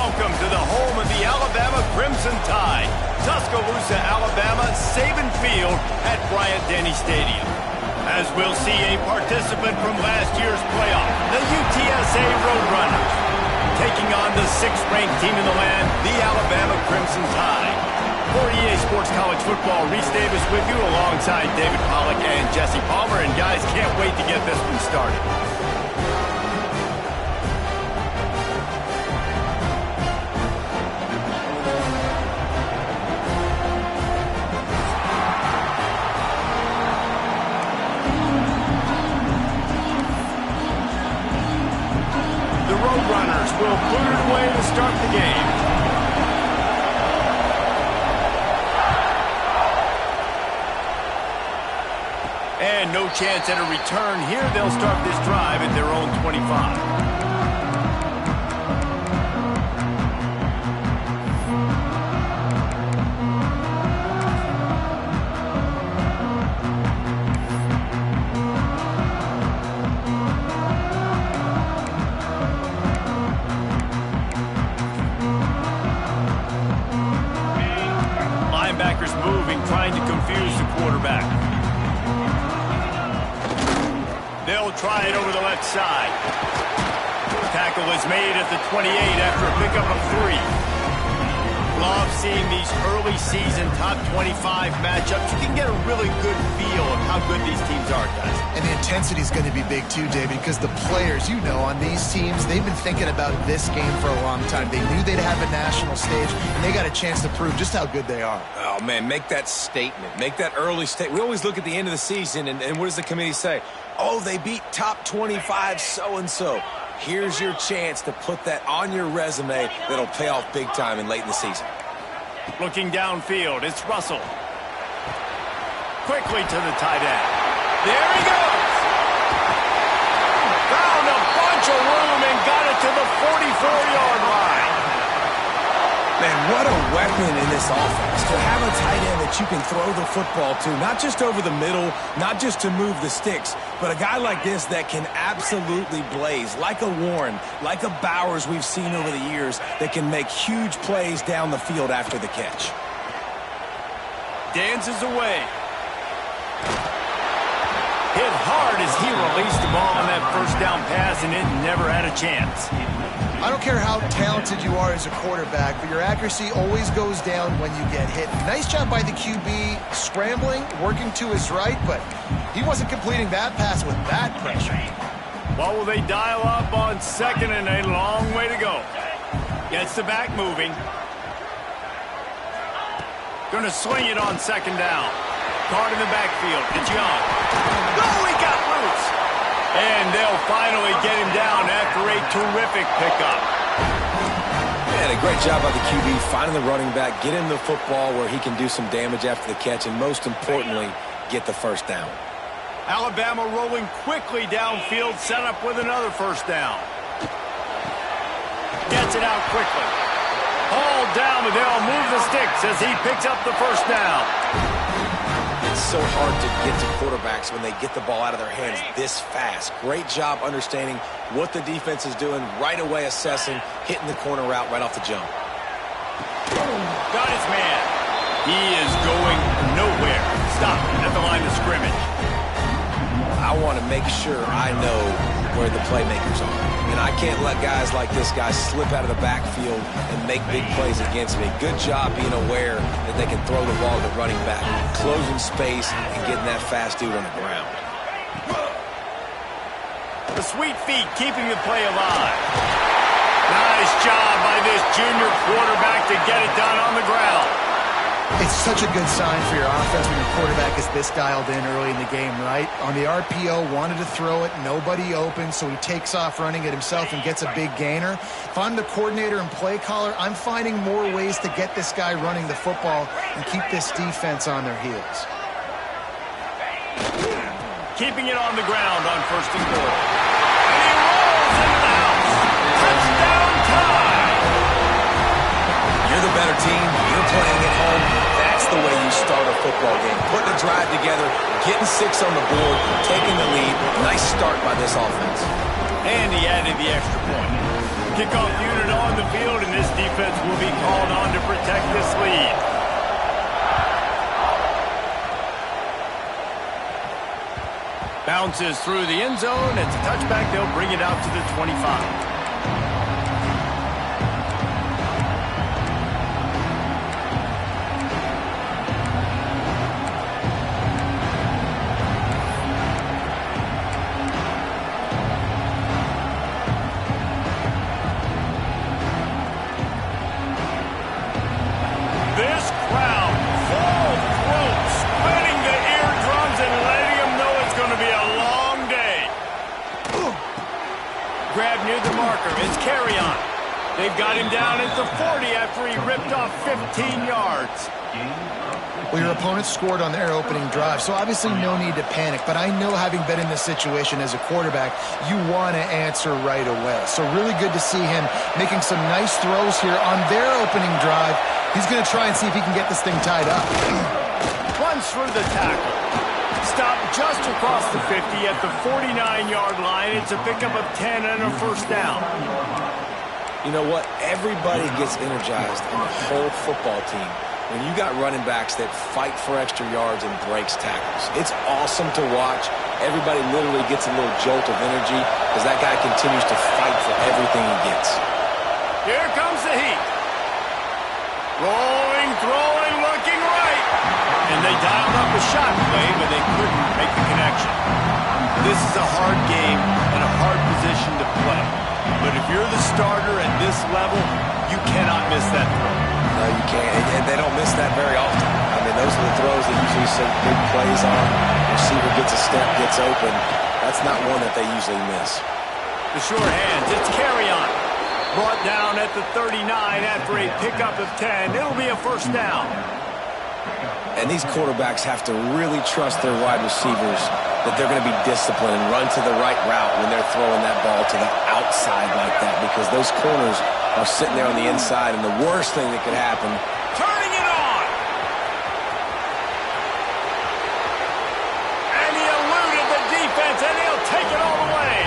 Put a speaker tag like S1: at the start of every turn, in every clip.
S1: Welcome to the home of the Alabama Crimson Tide. Tuscaloosa, Alabama, Saban Field at Bryant-Denny Stadium. As we'll see a participant from last year's playoff, the UTSA Roadrunners, taking on the 6th-ranked team in the land, the Alabama Crimson Tide. For EA Sports College Football, Reese Davis with you alongside David Pollack and Jesse Palmer. And guys, can't wait to get this one started. Roadrunners will put it away to start the game. And no chance at a return here. They'll start this drive at their own 25. Moving, trying to confuse the quarterback. They'll try it over the left side. Tackle is made at the 28 after a pickup of 3. Love seeing these early season top 25 matchups. You can get a really good feel of how good these teams are, guys.
S2: And the intensity is going to be big too, David, because the players, you know, on these teams, they've been thinking about this game for a long time. They knew they'd have a national stage, and they got a chance to prove just how good they are.
S3: Oh, man, make that statement. Make that early statement. We always look at the end of the season, and what does the committee say? Oh, they beat top 25 so-and-so. Here's your chance to put that on your resume that'll pay off big time and late in the season.
S1: Looking downfield, it's Russell. Quickly to the tight end. There he goes! Found a bunch of room and got it to the 44-yard line.
S3: Man, what a weapon in this offense to have a tight end that you can throw the football to, not just over the middle, not just to move the sticks, but a guy like this that can absolutely blaze, like a Warren, like a Bowers we've seen over the years, that can make huge plays down the field after the catch.
S1: Dances away. Hit hard as he released the ball on that first down pass, and it never had a chance.
S2: I don't care how talented you are as a quarterback, but your accuracy always goes down when you get hit. Nice job by the QB scrambling, working to his right, but he wasn't completing that pass with that pressure.
S1: What will they dial up on second, and a long way to go? Gets the back moving. Going to sling it on second down. Caught in the backfield. It's Young. Oh, he got loose. And they'll finally get him down after a terrific pickup.
S3: Man, a great job by the QB finding the running back, get him the football where he can do some damage after the catch, and most importantly, get the first down.
S1: Alabama rolling quickly downfield, set up with another first down. Gets it out quickly. Hauled down, but they'll move the sticks as he picks up the first down.
S3: It's so hard to get to quarterbacks when they get the ball out of their hands this fast. Great job understanding what the defense is doing, right away assessing, hitting the corner route right off the jump.
S1: Got his man. He is going nowhere. Stop at the line of scrimmage.
S3: I want to make sure I know where the playmakers are. And I can't let guys like this guy slip out of the backfield and make big plays against me. Good job being aware that they can throw the ball to the running back, closing space and getting that fast dude on the ground.
S1: The sweet feet keeping the play alive. Nice job by this junior quarterback to get it done on the ground.
S2: It's such a good sign for your offense when your quarterback is this dialed in early in the game, right? On the RPO, wanted to throw it, nobody open, so he takes off running it himself and gets a big gainer. If I'm the coordinator and play caller, I'm finding more ways to get this guy running the football and keep this defense on their heels.
S1: Keeping it on the ground on first and goal. And he rolls into the house. Touchdown time!
S3: You're the better team. You're playing at home. That's the way you start a football game. Putting a drive together, getting 6 on the board, taking the lead. Nice start by this offense.
S1: And he added the extra point. Kickoff unit on the field, and this defense Bounces through the end zone. It's a touchback. They'll bring it out to the 25. Grab near the marker. It's carry on. They've got him down at the 40 after he ripped off 15 yards.
S2: Well, your opponent scored on their opening drive, so obviously no need to panic. But I know, having been in this situation as a quarterback, you want to answer right away. So really good to see him making some nice throws here on their opening drive. He's going to try and see if he can get this thing tied up.
S1: Runs through the tackle. Stopped just across the 50 at the 49-yard line. It's a pickup of 10 and a first down.
S3: You know what? Everybody gets energized on the whole football team when you got running backs that fight for extra yards and breaks tackles. It's awesome to watch. Everybody literally gets a little jolt of energy as that guy continues to fight for everything he gets.
S1: Here comes the heat. Rolling, throwing, looking right. And they dialed up a shot play, but they couldn't make the connection. This is a hard game and a hard position to play. But if you're the starter at this level, you cannot miss that throw.
S3: No, you can't. And they don't miss that very often. I mean, those are the throws that usually see big plays on. Receiver gets a step, gets open. That's not one that they usually miss.
S1: The short hands, it's carry on. Brought down at the 39 after a pickup of 10. It'll be a first down.
S3: And these quarterbacks have to really trust their wide receivers that they're going to be disciplined and run to the right route when they're throwing that ball to the outside like that, because those corners are sitting there on the inside, and the worst thing that could happen.
S1: Turning it on. And he eluded the defense, and he'll take it all the way.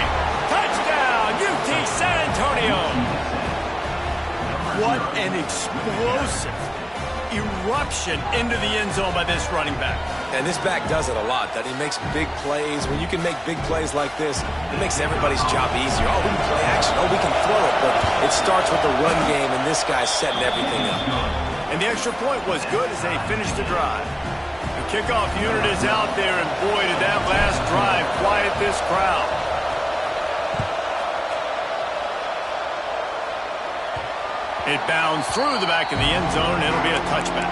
S1: Touchdown, UT San Antonio. What an explosive eruption into the end zone by this running back.
S3: And this back does it a lot, that he makes big plays. When you can make big plays like this, it makes everybody's job easier. Oh, we can play action. Oh, we can throw it. But it starts with the run game, and this guy's setting everything up.
S1: And the extra point was good as they finished the drive. The kickoff unit is out there, and boy, did that last drive quiet this crowd. It bounds through the back of the end zone, and it'll be a touchback.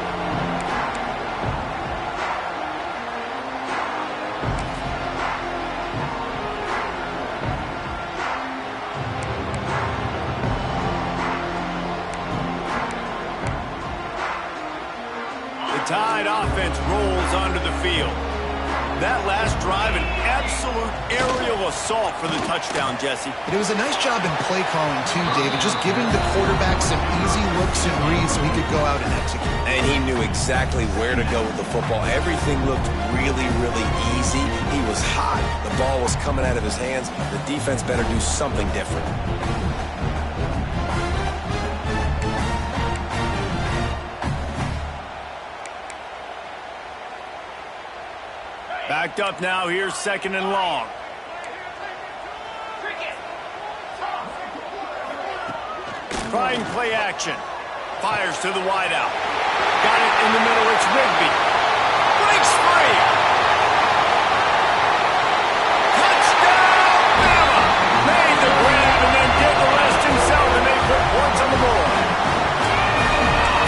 S1: The Tide offense rolls onto the field. That last drive, an absolute aerial assault for the touchdown, Jesse.
S2: But it was a nice job in play calling too, David, just giving the quarterback some easy looks and reads so he could go out and execute.
S3: And he knew exactly where to go with the football. Everything looked really, really easy. He was hot. The ball was coming out of his hands. The defense better do something different.
S1: Backed up now, here's second and long. Trying play action. Fires to the wideout. Got it in the middle, it's Rigby. Breaks free. Touchdown, Bama! Made the grab and then did the rest himself, and they put points on the board.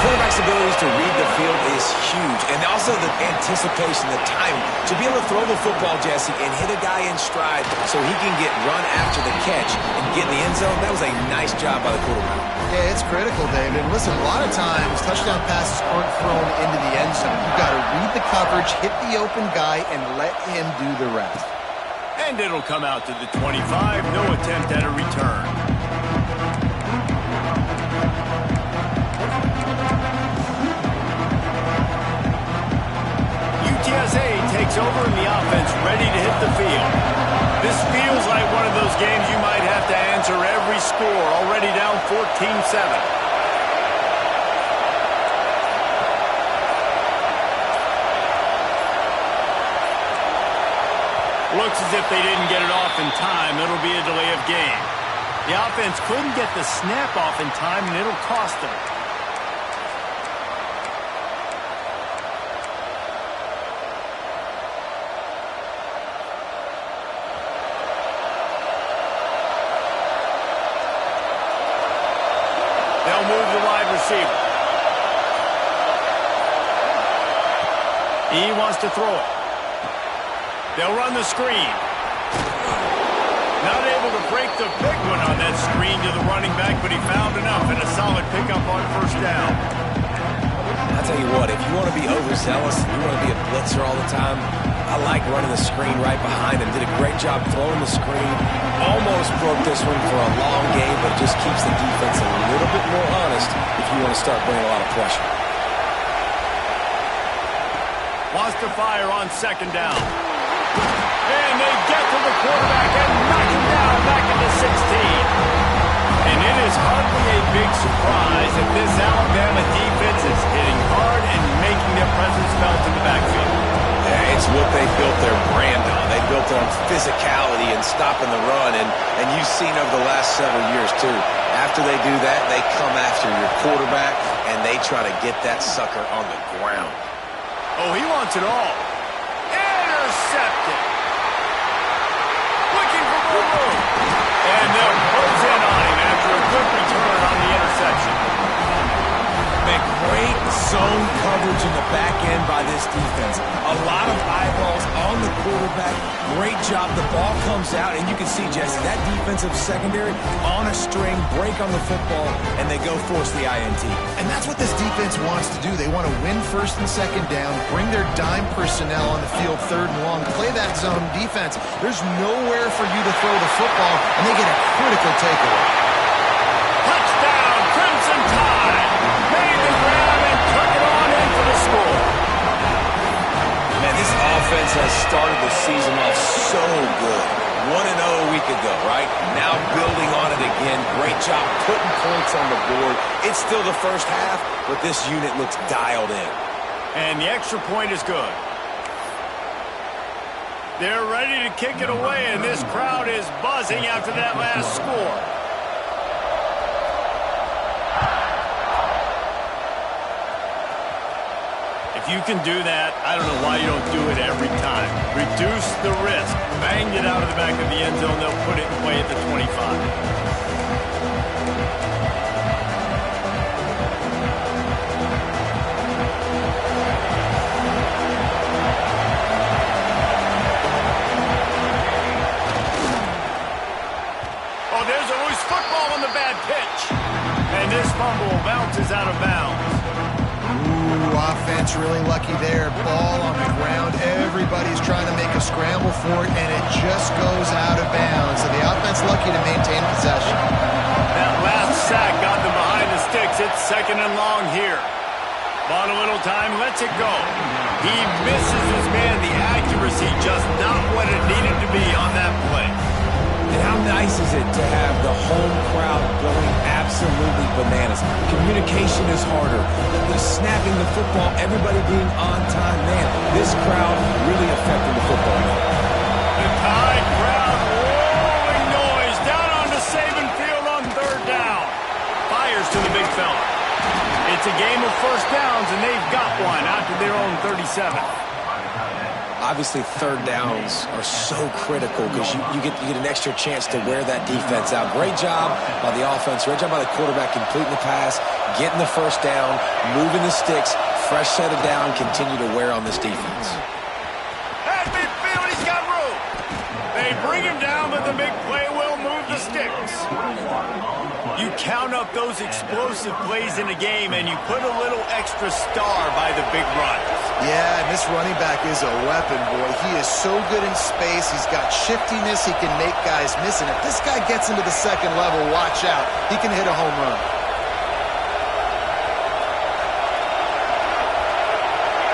S3: Quarterback's abilities to read the field is huge, and also the anticipation, the timing. To be able to throw the football, Jesse, and hit a guy in stride so he can get run after the catch and get in the end zone, that was a nice job by the quarterback.
S2: Yeah, it's critical, David. And listen, a lot of times touchdown passes aren't thrown into the end zone. You've got to read the coverage, hit the open guy, and let him do the rest.
S1: And it'll come out to the 25. No attempt at a return. UTSA takes over in the offense, ready to hit the field. This feels like one of those games you might have to answer every score, already down 14-7. Looks as if they didn't get it off in time. It'll be a delay of game. The offense couldn't get the snap off in time, and it'll cost them. They'll move the wide receiver. He wants to throw it. They'll run the screen. Not able to break the big one on that screen to the running back, but he found enough and a solid pickup on first down.
S3: I'll tell you what, if you want to be overzealous, if you want to be a blitzer all the time, I like running the screen right behind him. Did a great job throwing the screen. Almost broke this one for a long game, but it just keeps the defense a little bit more honest if you want to start bringing a lot of pressure.
S1: Wants to fire on second down. And they get to the quarterback and knock him down back into 16. And it is hardly a big surprise that this Alabama defense is hitting hard and making their presence felt in the backfield.
S3: Yeah, it's what they built their brand on. They built it on physicality and stopping the run, and you've seen over the last several years, too. After they do that, they come after your quarterback, and they try to get that sucker on the ground.
S1: Oh, he wants it all. Intercepted. Looking for more room. And they'll close in on him after a good return on the interception.
S3: Man, great zone coverage in the back end by this defense. A lot of eyeballs on the quarterback. Great job. The ball comes out, and you can see, Jesse, that defensive secondary on a string, break on the football, and they go force the INT.
S2: And that's what this defense wants to do. They want to win first and second down, bring their dime personnel on the field third and long, play that zone defense. There's nowhere for you to throw the football, and they get a critical takeaway.
S1: Touchdown, Crimson Tide. Made the grab and took it on in for the score.
S3: Man, this offense has started the season off so good. 1-0 a week ago, right? Now building on it again. Great job putting points on the board. It's still the first half, but this unit looks dialed in.
S1: And the extra point is good. They're ready to kick it away, and this crowd is buzzing after that last score. If you can do that, I don't know why you don't do it every time. Reduce the risk. Banged it out of the back of the end zone. They'll put it in play at the 25. And this fumble bounces out of bounds.
S2: Ooh, offense really lucky there. Ball on the ground. Everybody's trying to make a scramble for it, and it just goes out of bounds. So the offense lucky to maintain possession.
S1: That last sack got them behind the sticks. It's second and long here. Bought a little time, lets it go. He misses his man. The accuracy just not what it needed to be on that play.
S3: And how nice is it to have the home crowd going absolutely bananas? Communication is harder. The snapping the football, everybody being on time. Man, this crowd really affecting the football game.
S1: The Tide crowd rolling noise down onto Saban Field on third down. Fires to the big fella. It's a game of first downs, and they've got one out to their own 37.
S3: Obviously, third downs are so critical because you get an extra chance to wear that defense out. Great job by the offense. Great job by the quarterback completing the pass, getting the first down, moving the sticks, fresh set of down, continue to wear on this defense.
S1: At midfield, he's got room. They bring him down, but the big play will move the sticks. You count up those explosive plays in a game, and you put a little extra star by the big runs.
S2: Yeah, and this running back is a weapon, boy. He is so good in space. He's got shiftiness. He can make guys miss. And if this guy gets into the second level, watch out. He can hit a home run.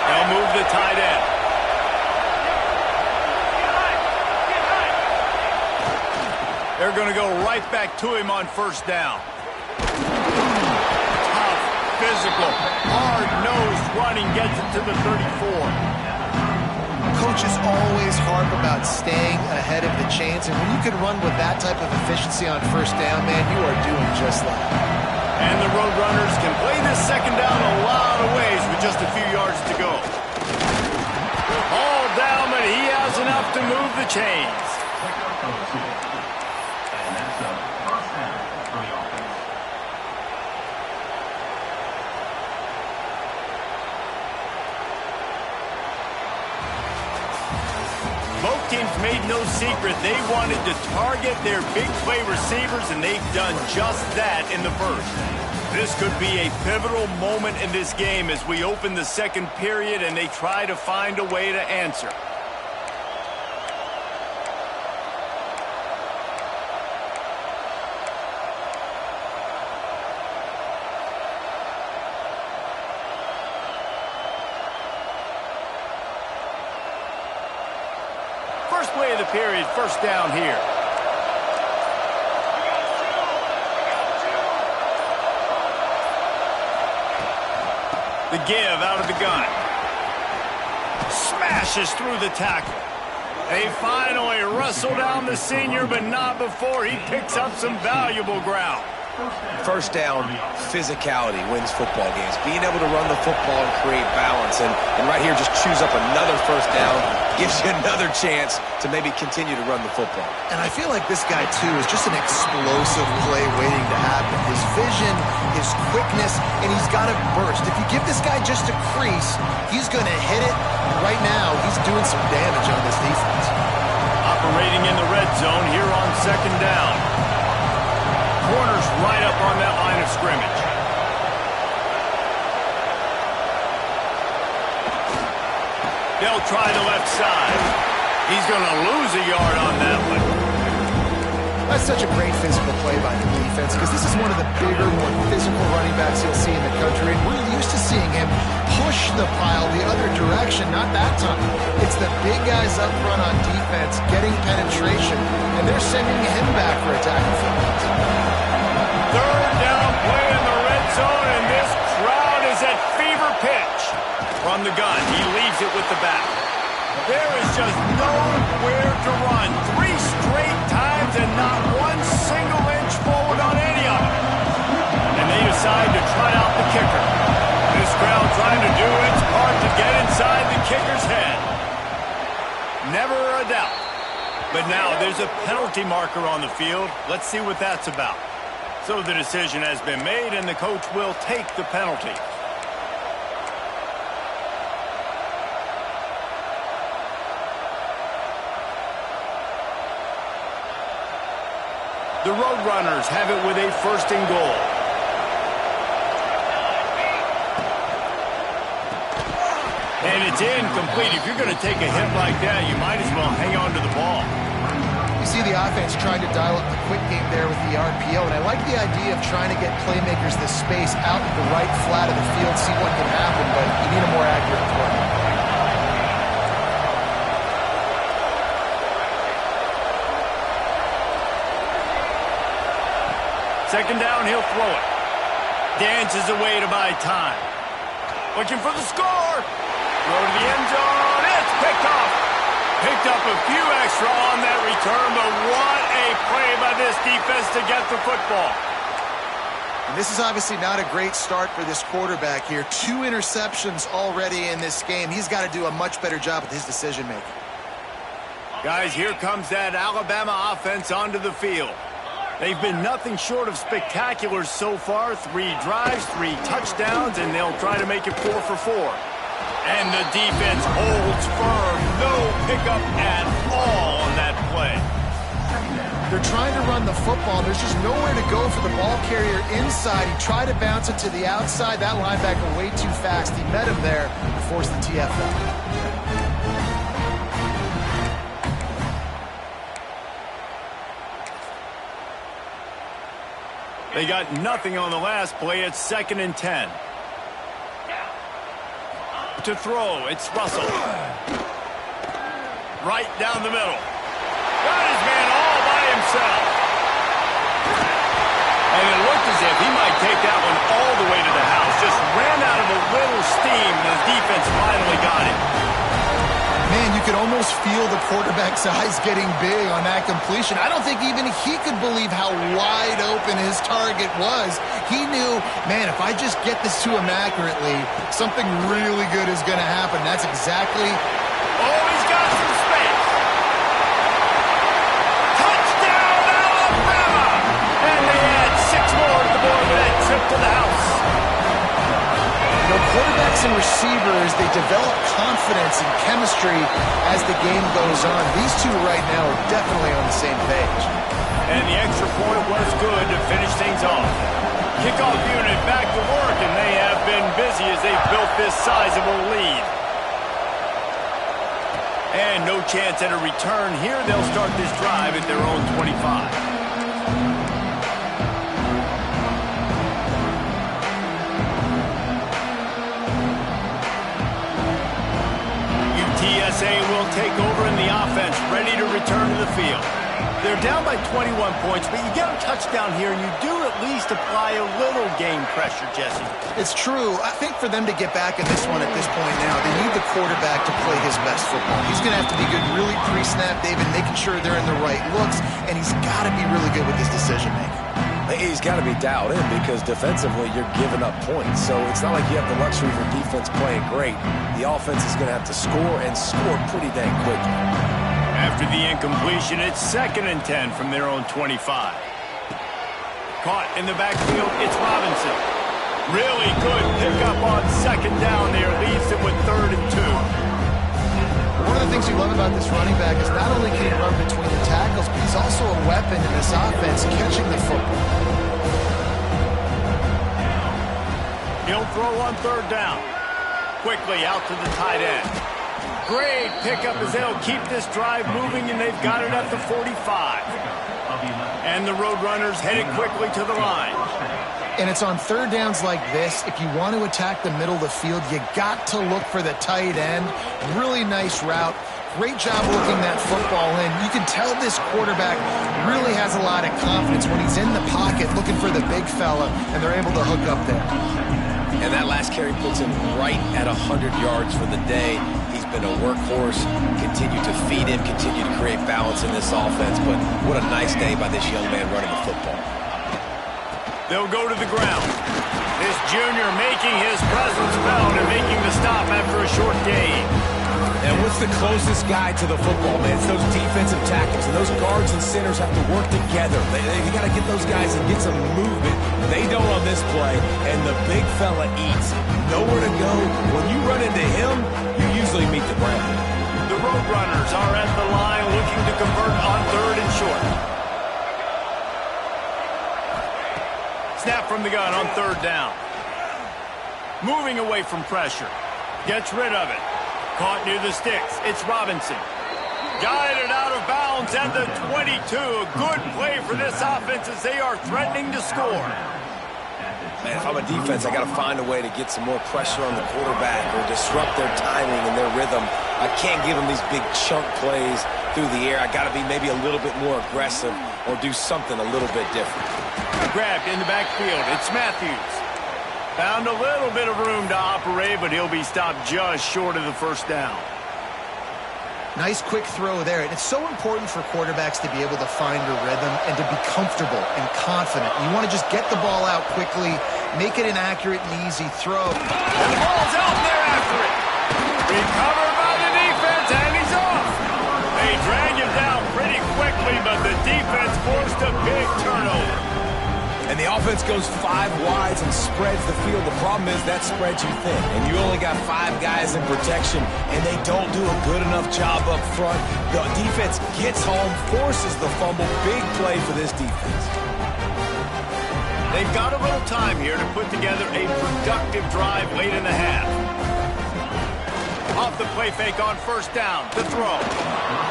S1: They'll move the tight end. They're going to go right back to him on first down. Tough, physical, hard-nosed running gets it to the 34.
S2: coaches always harp about staying ahead of the chains, and when you can run with that type of efficiency on first down, man, you are doing just that.
S1: And the Roadrunners can play this second down a lot of ways with just a few yards to go. All down, but he has enough to move the chains. Both teams made no secret they wanted to target their big play receivers, and they've done just that in the first. This could be a pivotal moment in this game as we open the second period and they try to find a way to answer. First play of the period, first down here. The give out of the gun. Smashes through the tackle. They finally wrestle down the senior, but not before he picks up some valuable ground.
S3: First down, physicality wins football games. Being able to run the football and create balance. And right here, just choose up another first down. Gives you another chance to maybe continue to run the football.
S2: And I feel like this guy, too, is just an explosive play waiting to happen. His vision, his quickness, and he's got a burst. If you give this guy just a crease, he's going to hit it. And right now, he's doing some damage on this defense.
S1: Operating in the red zone here on second down. Corners right up on that line of scrimmage. They'll try the left side. He's going to lose a yard on that one.
S2: That's such a great physical play by the defense because this is one of the bigger, more physical running backs you'll see in the country. And we're used to seeing him push the pile the other direction, not that time. It's the big guys up front on defense getting penetration, and they're sending him back for a tackle for loss.
S1: Third down play in the red zone, and this crowd is at fever pitch. From the gun, he leaves it with the back. There is just nowhere to run. 3 straight times and not one single inch forward on any of them. And they decide to try out the kicker. This crowd trying to do its part to get inside the kicker's head. Never a doubt. But now there's a penalty marker on the field. Let's see what that's about. So the decision has been made, and the coach will take the penalty. The Roadrunners have it with a first and goal. And it's incomplete. If you're going to take a hit like that, you might as well hang on to the ball.
S2: You see the offense trying to dial up the quick game there with the RPO, and I like the idea of trying to get playmakers this space out in the right flat of the field, see what can happen, but you need a more accurate play.
S1: Second down, he'll throw it. Dances away to buy time. Looking for the score. Throw to the end zone. It's picked off. Picked up a few extra on that return, but what a play by this defense to get the football.
S2: And this is obviously not a great start for this quarterback here. 2 interceptions already in this game. He's got to do a much better job with his decision-making.
S1: Guys, here comes that Alabama offense onto the field. They've been nothing short of spectacular so far. 3 drives, 3 touchdowns, and they'll try to make it 4 for 4. And the defense holds firm. No pickup at all on that play.
S2: They're trying to run the football. There's just nowhere to go for the ball carrier inside. He tried to bounce it to the outside. That linebacker way too fast. He met him there and forced the TFL.
S1: They got nothing on the last play. It's 2nd and 10. To throw, it's Russell. Right down the middle. Got his man all by himself. And it looked as if he might take that one all the way to the house. Just ran out of a little steam, and the defense finally got it.
S2: Man, you could almost feel the quarterback's eyes getting big on that completion. I don't think even he could believe how wide open his target was. He knew, man, if I just get this to him accurately, something really good is going to happen. That's exactly...
S1: Oh, he's got some space. Touchdown, Alabama! And they add 6 more to the board with that trip to the house.
S2: You know, quarterbacks and receivers, they develop confidence and chemistry as the game goes on. These two right now are definitely on the same page.
S1: And the extra point was good to finish things off. Kickoff unit back to work, and they have been busy as they've built this sizable lead. And no chance at a return here. They'll start this drive at their own 25. UTSA will take over in the offense, ready to return to the field. They're down by 21 points, but you get a touchdown here, and you do at least apply a little game pressure, Jesse.
S2: It's true. I think for them to get back in this one at this point now, they need the quarterback to play his best football. He's going to have to be good really pre-snap, David, making sure they're in the right looks, and he's got to be really good with his decision-making.
S3: He's got to be dialed in because defensively you're giving up points. So it's not like you have the luxury of your defense playing great. The offense is going to have to score and score pretty dang quickly.
S1: After the incompletion, it's 2nd and 10 from their own 25. Caught in the backfield, it's Robinson. Really good pickup on 2nd down there. Leaves it with 3rd and 2.
S2: One of the things you love about this running back is not only can he run between the tackles, but he's also a weapon in this offense, catching the football.
S1: He'll throw on 3rd down. Quickly out to the tight end. Great pickup as they'll keep this drive moving, and they've got it at the 45. And the Roadrunners headed quickly to the line.
S2: And it's on 3rd downs like this. If you want to attack the middle of the field, you got to look for the tight end. Really nice route. Great job looking that football in. You can tell this quarterback really has a lot of confidence when he's in the pocket looking for the big fella, and they're able to hook up there.
S3: And that last carry puts him right at 100 yards for the day. He's been a workhorse, continue to feed him, continue to create balance in this offense. But what a nice day by this young man running the football.
S1: They'll go to the ground. This junior making his presence felt and making the stop after a short gain.
S3: And what's the closest guy to the football, man? It's those defensive tackles. And those guards and centers have to work together. They got to get those guys and get some movement. They don't on this play, and the big fella eats. Nowhere to go. When you run into him, you usually meet the ground.
S1: The Roadrunners are at the line looking to convert on 3rd and short. Snap from the gun on 3rd down. Moving away from pressure. Gets rid of it. Caught near the sticks. It's Robinson. Guided out of bounds at the 22. A good play for this offense as they are threatening to score.
S3: Man, if I'm a defense, I got to find a way to get some more pressure on the quarterback or disrupt their timing and their rhythm. I can't give them these big chunk plays through the air. I got to be maybe a little bit more aggressive or do something a little bit different.
S1: Grabbed in the backfield. It's Matthews. Found a little bit of room to operate, but he'll be stopped just short of the 1st down.
S2: Nice quick throw there. And it's so important for quarterbacks to be able to find a rhythm and to be comfortable and confident. You want to just get the ball out quickly, make it an accurate and easy throw.
S1: And the ball's out there after it. Recovered by the defense, and he's off. They drag him down pretty quickly, but the defense forced a big turnover.
S3: And the offense goes 5 wides and spreads the field. The problem is that spreads you thin. And you only got 5 guys in protection, and they don't do a good enough job up front. The defense gets home, forces the fumble. Big play for this defense.
S1: They've got a little time here to put together a productive drive late in the half. Off the play fake on 1st down, the throw.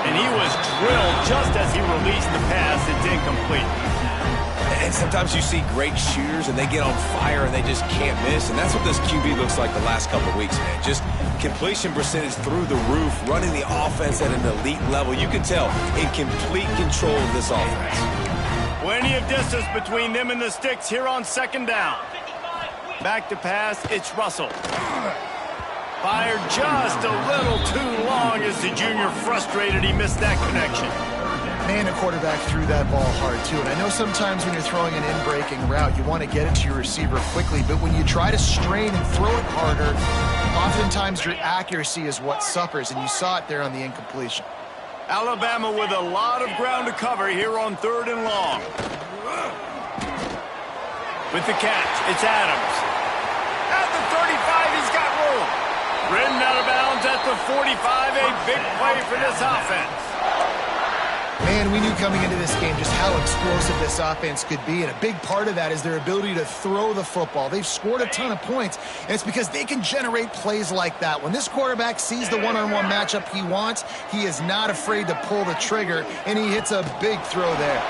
S1: And he was drilled just as he released the pass. It's incomplete.
S3: And sometimes you see great shooters, and they get on fire, and they just can't miss. And that's what this QB looks like the last couple of weeks, man. Just completion percentage through the roof, running the offense at an elite level. You can tell in complete control of this offense.
S1: Plenty of distance between them and the sticks here on 2nd down. Back to pass, it's Russell. Fired just a little too long as the junior frustrated he missed that connection.
S2: Man, the quarterback threw that ball hard, too. And I know sometimes when you're throwing an in-breaking route, you want to get it to your receiver quickly. But when you try to strain and throw it harder, oftentimes your accuracy is what suffers. And you saw it there on the incompletion.
S1: Alabama with a lot of ground to cover here on 3rd and long. With the catch, it's Adams. At the 35, he's got room. Ridden out of bounds at the 45, a big play for this offense.
S2: Man, we knew coming into this game just how explosive this offense could be, and a big part of that is their ability to throw the football. They've scored a ton of points, and it's because they can generate plays like that. When this quarterback sees the one-on-one matchup he wants, he is not afraid to pull the trigger, and he hits a big throw there.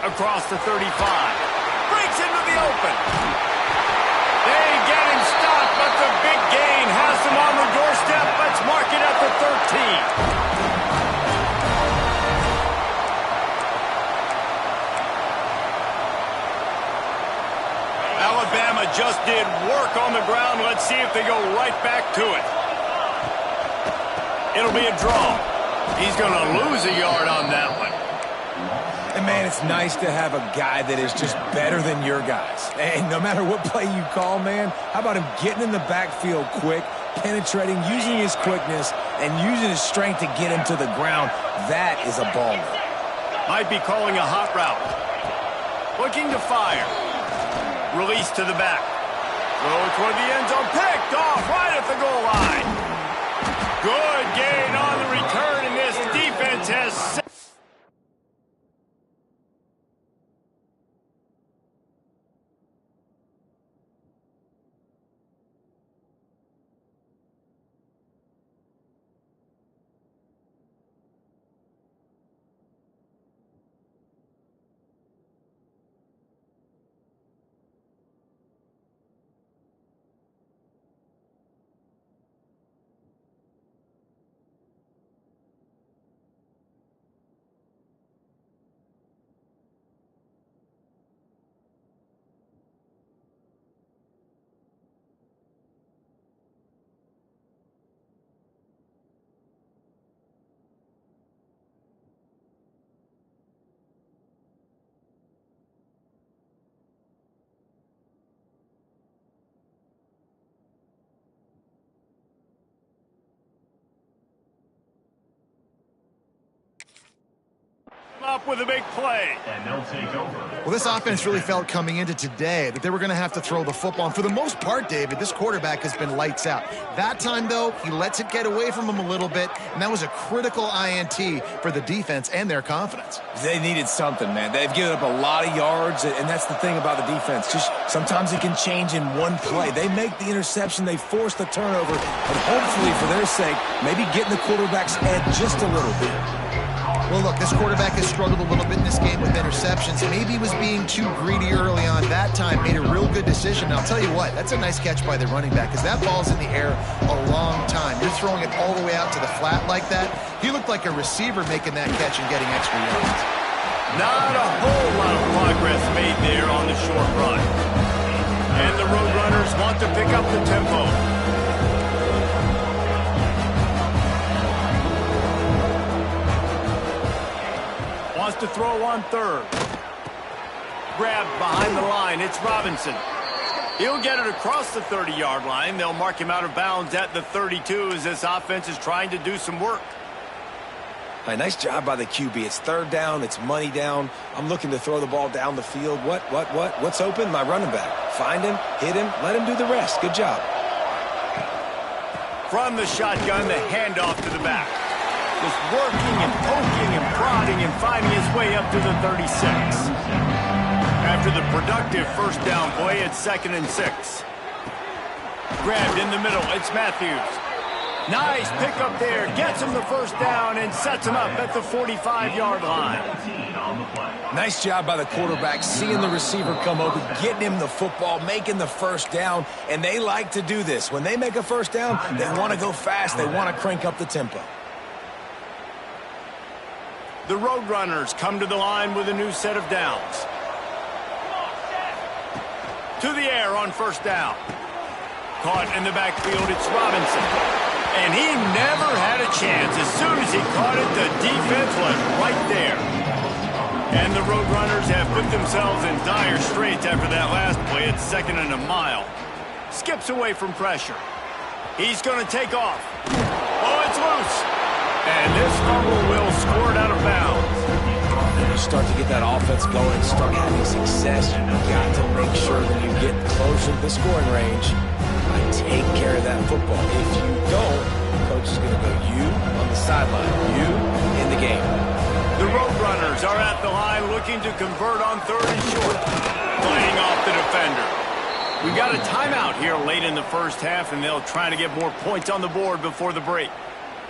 S2: Across the 35. Breaks into the open.
S1: They get him stopped, but the big gain has him on the doorstep. Let's mark it at the 13. Alabama just did work on the ground. Let's see if they go right back to it. It'll be a draw. He's going to lose a yard on that one.
S3: And, man, it's nice to have a guy that is just better than your guys. And no matter what play you call, man, how about him getting in the backfield quick, penetrating, using his quickness, and using his strength to get him to the ground. That is a baller.
S1: Might be calling a hot route. Looking to fire. Release to the back. Throw toward the end zone. Picked off right at the goal line. Good gain on the return, and this defense has set. Up with a big play.
S4: And they'll take over.
S2: Well, this offense really felt coming into today that they were going to have to throw the football. And for the most part, David, this quarterback has been lights out. That time, though, he lets it get away from him a little bit, and that was a critical INT for the defense and their confidence.
S3: They needed something, man. They've given up a lot of yards, and that's the thing about the defense. Just sometimes it can change in one play. They make the interception, they force the turnover, and hopefully, for their sake, maybe getting the quarterback's head just a little bit.
S2: Well, look, this quarterback has struggled a little bit in this game with interceptions. Maybe he was being too greedy early on. That time made a real good decision. Now, I'll tell you what, that's a nice catch by the running back because that ball's in the air a long time. You're throwing it all the way out to the flat like that. He looked like a receiver making that catch and getting extra yards.
S1: Not a whole lot of progress made there on the short run. And the Roadrunners want to pick up the tempo. Wants to throw on 3rd. Grabbed behind the line. It's Robinson. He'll get it across the 30-yard line. They'll mark him out of bounds at the 32 as this offense is trying to do some work.
S3: Hey, nice job by the QB. It's 3rd down. It's money down. I'm looking to throw the ball down the field. What's open? My running back. Find him, hit him, let him do the rest. Good job.
S1: From the shotgun, the handoff to the back. Just working and poking and prodding and finding his way up to the 36. After the productive first down play, it's 2nd and 6. Grabbed in the middle, it's Matthews. Nice pickup there, gets him the first down and sets him up at the 45-yard line.
S3: Nice job by the quarterback, seeing the receiver come open, getting him the football, making the first down, and they like to do this. When they make a first down, they want to go fast, they want to crank up the tempo.
S1: The Roadrunners come to the line with a new set of downs. To the air on 1st down. Caught in the backfield, it's Robinson. And he never had a chance. As soon as he caught it, the defense was right there. And the Roadrunners have put themselves in dire straits after that last play. It's 2nd and a mile. Skips away from pressure. He's going to take off. Oh, it's loose. And this fumble will score it out of bounds.
S3: When you start to get that offense going, start having success, you've got to make sure that you get closer to the scoring range by taking care of that football. If you don't, coach is going to go you on the sideline, you in the game.
S1: The Roadrunners are at the line looking to convert on 3rd and short. Playing off the defender. We've got a timeout here late in the first half, and they'll try to get more points on the board before the break.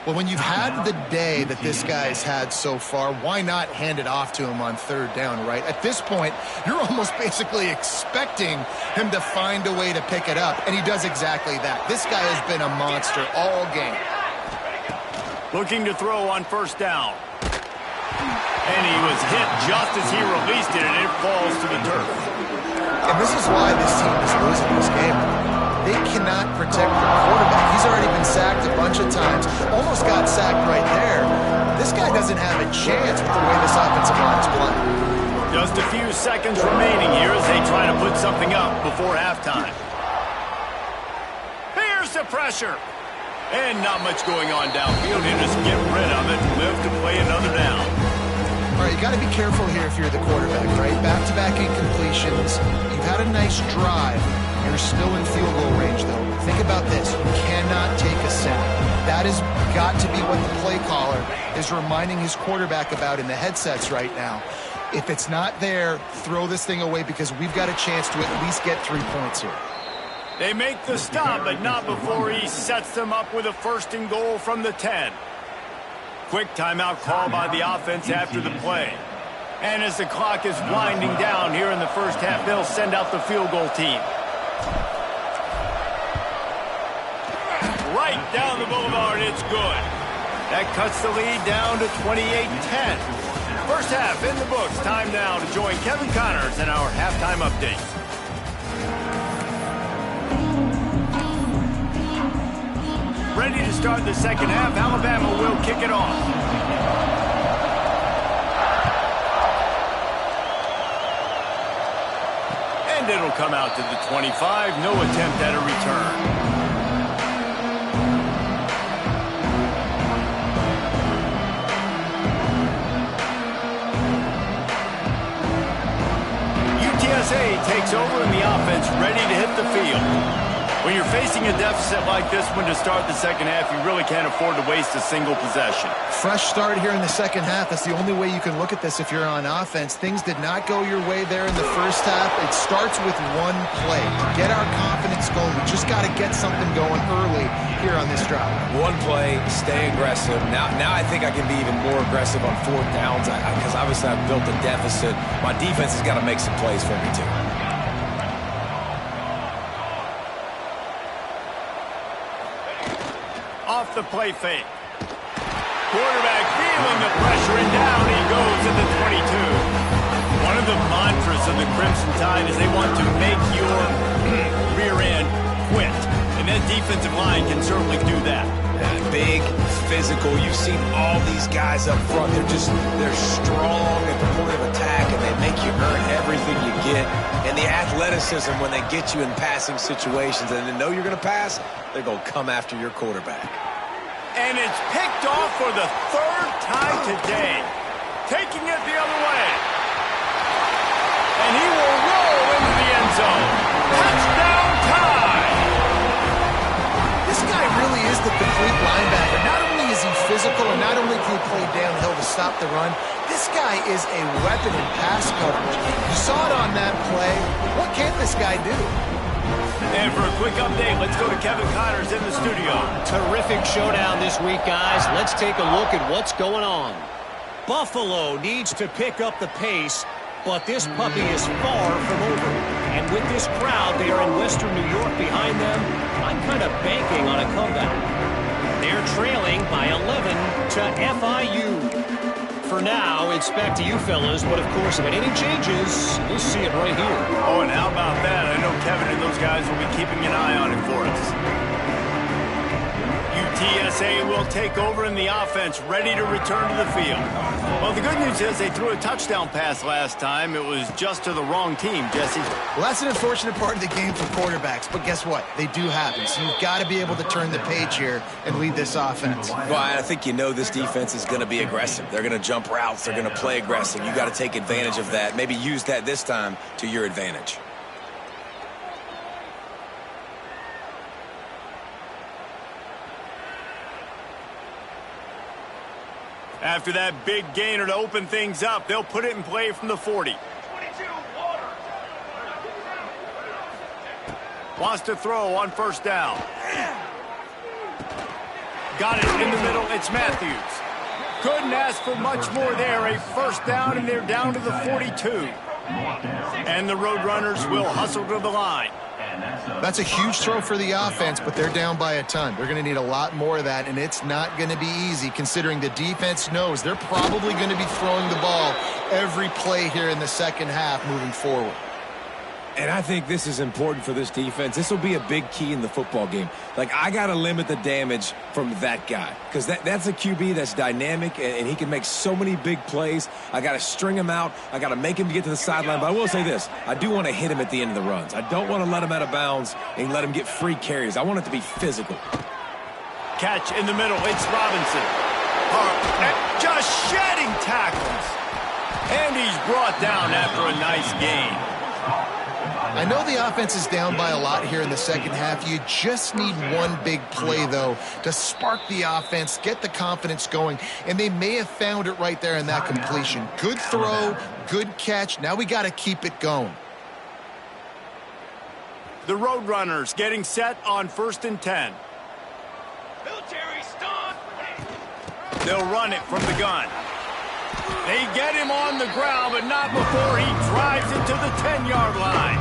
S2: Well, when you've had the day that this guy's had so far, why not hand it off to him on 3rd down, right? At this point, you're almost basically expecting him to find a way to pick it up, and he does exactly that. This guy has been a monster all game.
S1: Looking to throw on 1st down. And he was hit just as he released it, and it falls to the turf.
S2: And this is why this team is losing this game. They cannot protect the quarterback. He's already been sacked a bunch of times. Almost got sacked right there. This guy doesn't have a chance with the way this offensive line is playing.
S1: Just a few seconds remaining here as they try to put something up before halftime. Here's the pressure. And not much going on downfield. He'll just get rid of it and live to play another down.
S2: All right, you got to be careful here if you're the quarterback, right? Back-to-back incompletions. You've had a nice drive. You're still in field goal range, though. Think about this. You cannot take a sack. That has got to be what the play caller is reminding his quarterback about in the headsets right now. If it's not there, throw this thing away because we've got a chance to at least get 3 points here.
S1: They make the stop, but not before he sets them up with a 1st and goal from the 10. Quick timeout call by the offense after the play. And as the clock is winding down here in the first half, they'll send out the field goal team. Right down the boulevard, it's good. That cuts the lead down to 28-10. First half in the books. Time now to join Kevin Connors in our halftime update. Ready to start the second half. Alabama will kick it off. And it'll come out to the 25. No attempt at a return. UTSA takes over in the offense, ready to hit the field. When you're facing a deficit like this one to start the second half, you really can't afford to waste a single possession.
S2: Fresh start here in the second half. That's the only way you can look at this if you're on offense. Things did not go your way there in the first half. It starts with one play. To get our confidence going, we just got to get something going early here on this drive.
S3: One play, stay aggressive. Now I think I can be even more aggressive on 4th downs because obviously I've built a deficit. My defense has got to make some plays for me too.
S1: Off the play fake. Quarterback feeling the pressure, and down he goes at the 22. One of the mantras of the Crimson Tide is they want to make your rear end quit. And that defensive line can certainly do that.
S3: Big, physical. You've seen all these guys up front. They're strong at the point of attack, and they make you earn everything you get. And the athleticism when they get you in passing situations and they know you're going to pass, they're going to come after your quarterback.
S1: And it's picked off for the 3rd time today. Taking it the other way. And he will roll into the end zone. Touchdown tie!
S2: This guy really is the complete linebacker. Not only is he physical and not only can he play downhill to stop the run, this guy is a weapon in pass coverage. You saw it on that play. What can this guy do?
S1: And for a quick update, let's go to Kevin Connors in the studio.
S4: Terrific showdown this week, guys. Let's take a look at what's going on. Buffalo needs to pick up the pace, but this puppy is far from over. And with this crowd there in Western New York behind them, I'm kind of banking on a comeback. They're trailing by 11 to FIU. For now, it's back to you fellas, but of course, if anything changes, we'll see it right here.
S1: Oh, and how about that? I know Kevin in those those guys will be keeping an eye on it for us. UTSA will take over in the offense, ready to return to the field. Well, the good news is they threw a touchdown pass last time. It was just to the wrong team, Jesse.
S2: Well, that's an unfortunate part of the game for quarterbacks, but guess what? They do happen, so you've got to be able to turn the page here and lead this offense.
S3: Well, I think you know this defense is going to be aggressive. They're going to jump routes. They're going to play aggressive. You got to take advantage of that. Maybe use that this time to your advantage.
S1: After that big gainer to open things up, they'll put it in play from the 40. Wants to throw on first down. Got it in the middle. It's Matthews. Couldn't ask for much more there. A first down, and they're down to the 42. And the Roadrunners will hustle to the line.
S2: That's a huge throw for the offense, but they're down by a ton. They're going to need a lot more of that, and it's not going to be easy considering the defense knows they're probably going to be throwing the ball every play here in the second half moving forward.
S3: And I think this is important for this defense. This will be a big key in the football game. Like, I got to limit the damage from that guy because that's a QB that's dynamic, and he can make so many big plays. I got to string him out. I got to make him get to the sideline. But I will say this. I do want to hit him at the end of the runs. I don't want to let him out of bounds and let him get free carries. I want it to be physical.
S1: Catch in the middle. It's Robinson. Just shedding tackles. And he's brought down after a nice gain.
S2: I know the offense is down by a lot here in the second half. You just need one big play, though, to spark the offense, get the confidence going, and they may have found it right there in that completion. Good throw, good catch. Now we got to keep it going.
S1: The Roadrunners getting set on 1st and 10. They'll run it from the gun. They get him on the ground, but not before he drives it to the 10-yard line.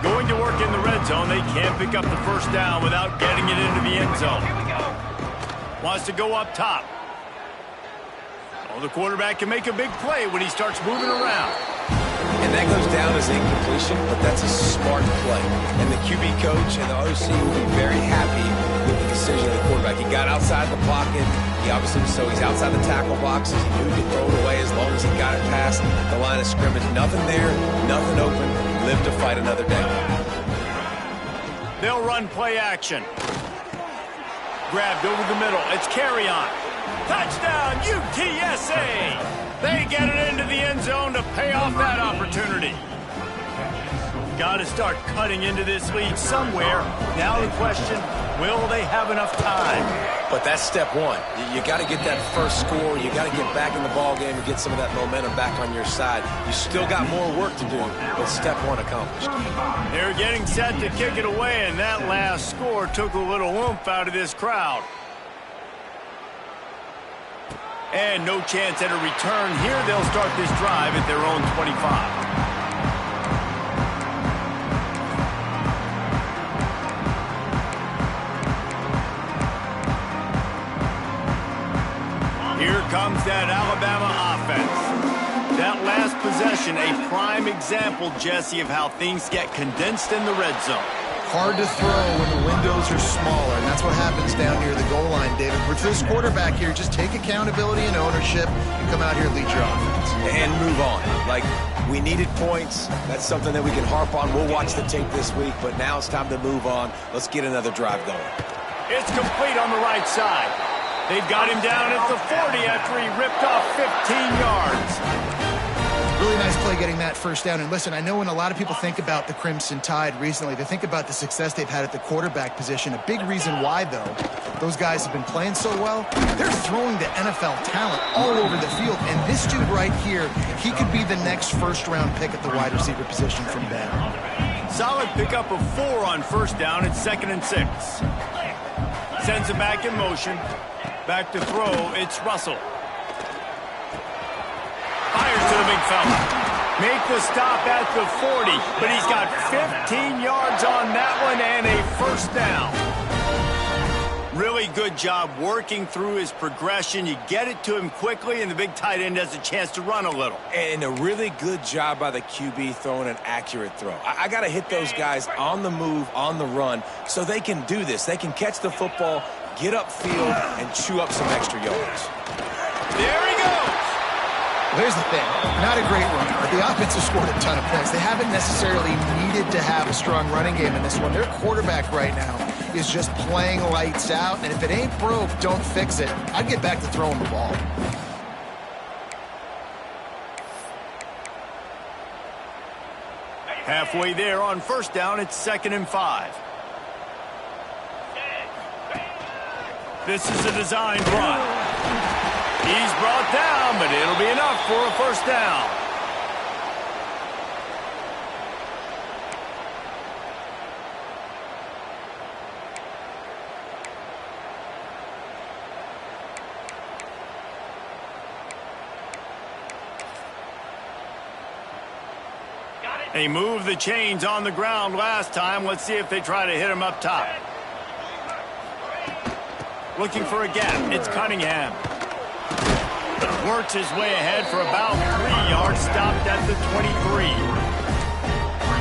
S1: Going to work in the red zone. They can't pick up the first down without getting it into the end zone. Wants to go up top. Oh, the quarterback can make a big play when he starts moving around.
S3: And that goes down as incompletion, but that's a smart play. And the QB coach and the OC will be very happy with the decision of the quarterback. He got outside the pocket. He obviously, so he's outside the tackle boxes. He knew he could throw it away as long as he got it past the line of scrimmage. Nothing there, nothing open. Live to fight another day.
S1: They'll run play action. Grabbed over the middle. It's carry on. Touchdown, UTSA! They get it into the end zone to pay off that opportunity. Got to start cutting into this lead somewhere. Now the question, will they have enough time?
S3: But that's step one. You got to get that first score. You got to get back in the ball game and get some of that momentum back on your side. You still got more work to do, but step one accomplished.
S1: They're getting set to kick it away, and that last score took a little oomph out of this crowd. And no chance at a return here. They'll start this drive at their own 25. Here comes that Alabama offense. That last possession, a prime example, Jesse, of how things get condensed in the red zone.
S2: Hard to throw when the windows are smaller, and that's what happens down near the goal line, David. For this quarterback here, just take accountability and ownership and come out here and lead your offense.
S3: And move on. Like, we needed points. That's something that we can harp on. We'll watch the tape this week, but now it's time to move on. Let's get another drive going.
S1: It's complete on the right side. They've got him down at the 40 after he ripped off 15 yards.
S2: Really nice play getting that first down. And listen, I know when a lot of people think about the Crimson Tide recently, they think about the success they've had at the quarterback position. A big reason why, though, those guys have been playing so well, they're throwing the NFL talent all over the field. And this dude right here, he could be the next first-round pick at the wide receiver position from Ben.
S1: Solid pickup of 4 on first down. It's 2nd and 6. Sends it back in motion. Back to throw. It's Russell. Fires to the big fella. Make the stop at the 40, but he's got 15 yards on that one and a first down. really good job working through his progression. You get it to him quickly, and the big tight end has a chance to run a little.
S3: And a really good job by the QB throwing an accurate throw. I got to hit those guys on the move, on the run, so they can do this. They can catch the football, get upfield, and chew up some extra yards.
S1: There he goes.
S2: Here's the thing, not a great runner, but the offense has scored a ton of points. They haven't necessarily needed to have a strong running game in this one. Their quarterback right now is just playing lights out, and if it ain't broke, don't fix it. I'd get back to throwing the ball.
S1: Halfway there on first down, it's 2nd and 5. This is a designed run. He's brought down, but it'll be enough for a first down. They moved the chains on the ground last time. Let's see if they try to hit him up top. Looking for a gap. It's Cunningham. Works his way ahead for about 3 yards, stopped at the 23.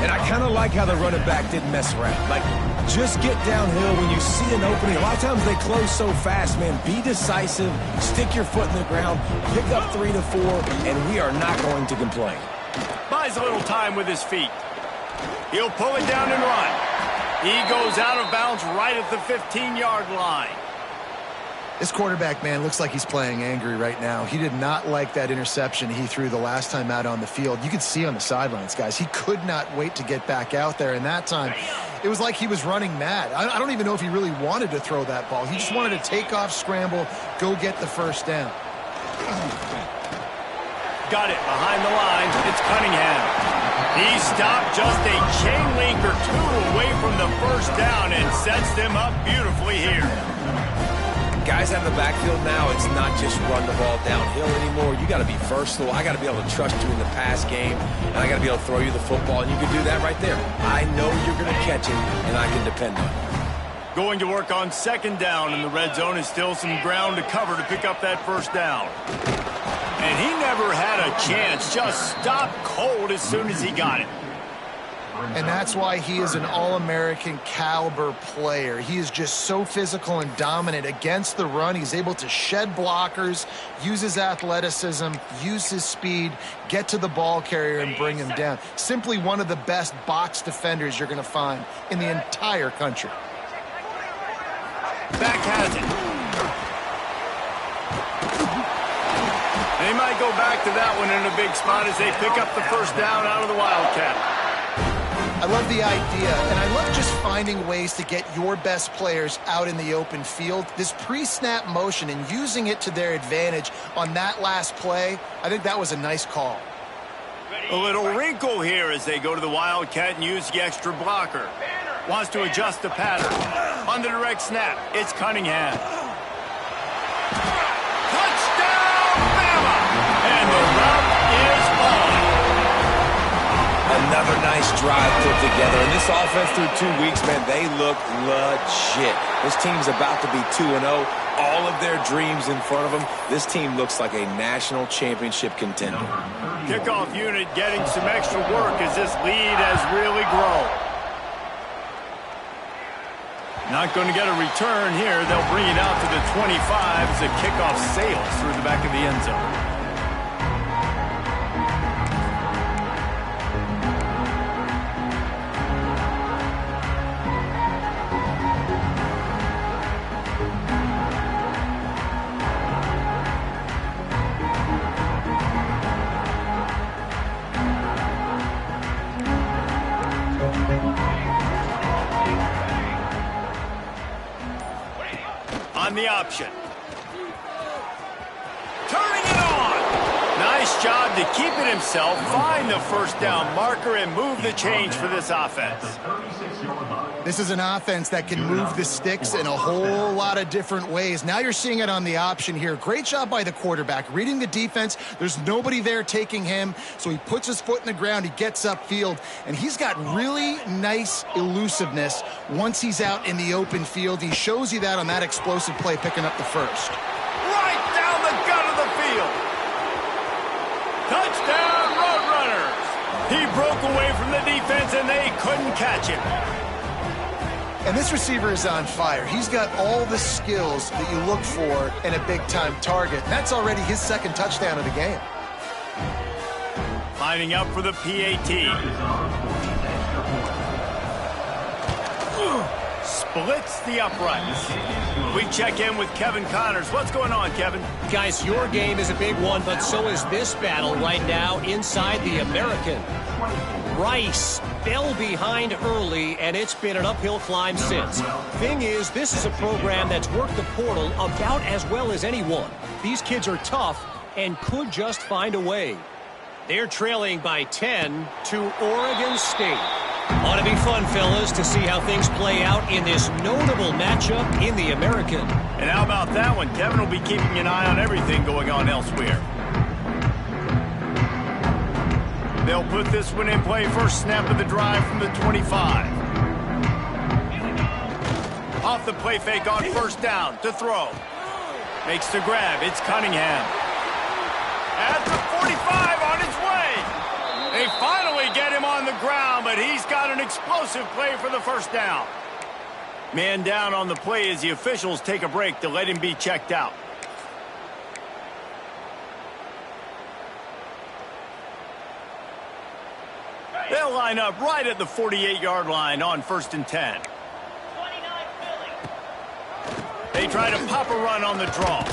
S3: And I kind of like how the running back didn't mess around. Like, just get downhill when you see an opening. A lot of times they close so fast, man. Be decisive, stick your foot in the ground, pick up 3 to 4, and we are not going to complain.
S1: Buys a little time with his feet. He'll pull it down and run. He goes out of bounds right at the 15-yard line.
S2: This quarterback, man, looks like he's playing angry right now. He did not like that interception he threw the last time out on the field. You could see on the sidelines, guys. He could not wait to get back out there, and that time it was like he was running mad. I don't even know if he really wanted to throw that ball. He just wanted to take off, scramble, go get the first down.
S1: Got it behind the line. It's Cunningham. He stopped just a chain link or two away from the first down and sets them up beautifully here.
S3: Guys have the backfield now. It's not just run the ball downhill anymore. You got to be versatile. I got to be able to trust you in the pass game, and I got to be able to throw you the football, and you can do that right there. I know you're going to catch it, and I can depend on it.
S1: Going to work on 2nd down, and the red zone is still some ground to cover to pick up that first down. And he never had a chance. Just stopped cold as soon as he got it.
S2: And that's why he is an All-American caliber player. He is just so physical and dominant against the run. He's able to shed blockers, use his athleticism, use his speed, get to the ball carrier and bring him down. Simply one of the best box defenders you're going to find in the entire country.
S1: Back has it. They might go back to that one in a big spot as they pick up the first down out of the Wildcat.
S2: I love the idea, and I love just finding ways to get your best players out in the open field. This pre-snap motion and using it to their advantage on that last play, I think that was a nice call.
S1: A little wrinkle here as they go to the Wildcat and use the extra blocker. Wants to adjust the pattern. On the direct snap, it's Cunningham. Touchdown, Bama! And the route is on.
S3: Another nice drive put together. And this offense through 2 weeks, man, they look legit. This team's about to be 2-0. All of their dreams in front of them. This team looks like a national championship contender.
S1: Kickoff unit getting some extra work as this lead has really grown. Not going to get a return here. They'll bring it out to the 25 as the kickoff sails through the back of the end zone. On the option. Turning it on. Nice job to keep it himself, find the first down marker, and move the change for this offense.
S2: This is an offense that can move the sticks in a whole lot of different ways. Now you're seeing it on the option here. Great job by the quarterback. Reading the defense, there's nobody there taking him, so he puts his foot in the ground, he gets upfield, and he's got really nice elusiveness once he's out in the open field. He shows you that on that explosive play, picking up the first.
S1: Right down the gut of the field. Touchdown, Roadrunners. He broke away from the defense, and they couldn't catch him.
S2: And this receiver is on fire. He's got all the skills that you look for in a big-time target. That's already his second touchdown of the game.
S1: Lining up for the PAT. Splits the uprights. We check in with Kevin Connors. What's going on, Kevin?
S4: Guys, your game is a big one, but so is this battle right now inside the American. Rice fell behind early, and it's been an uphill climb since. Thing is, this is a program that's worked the portal about as well as anyone. These kids are tough and could just find a way. They're trailing by 10 to Oregon State. Ought to be fun, fellas, to see how things play out in this notable matchup in the American.
S1: And how about that one? Kevin will be keeping an eye on everything going on elsewhere. They'll put this one in play. First snap of the drive from the 25. Off the play fake on first down to throw. Makes the grab. It's Cunningham. At the 45 on his way. They finally get him on the ground, but he's got an explosive play for the first down. Man down on the play as the officials take a break to let him be checked out. They'll line up right at the 48-yard line on 1st and 10. They try to pop a run on the draw.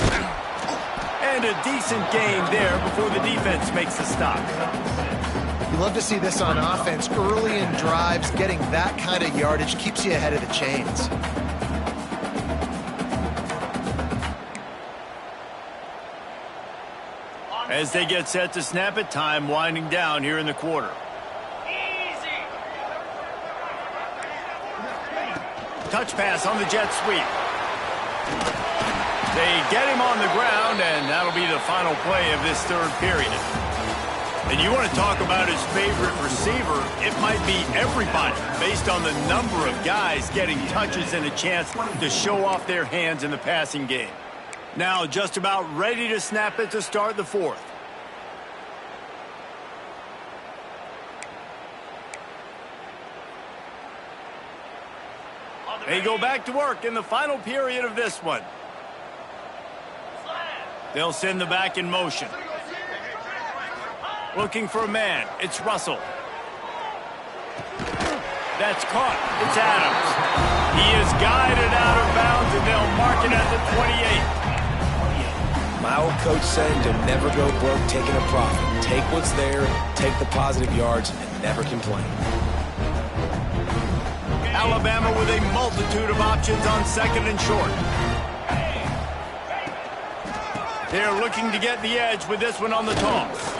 S1: And a decent gain there before the defense makes the stop.
S2: You love to see this on offense. Early in drives, getting that kind of yardage keeps you ahead of the chains.
S1: As they get set to snap it, time winding down here in the quarter. Touch pass on the jet sweep. They get him on the ground, and that'll be the final play of this third period. And you want to talk about his favorite receiver, it might be everybody, based on the number of guys getting touches and a chance to show off their hands in the passing game. Now just about ready to snap it to start the fourth. They go back to work in the final period of this one. They'll send the back in motion. Looking for a man. It's Russell. That's caught. It's Adams. He is guided out of bounds, and they'll mark it at the 28.
S3: My old coach said to never go broke taking a profit. Take what's there, take the positive yards, and never complain.
S1: Alabama with a multitude of options on 2nd and short. They're looking to get the edge with this one on the toss.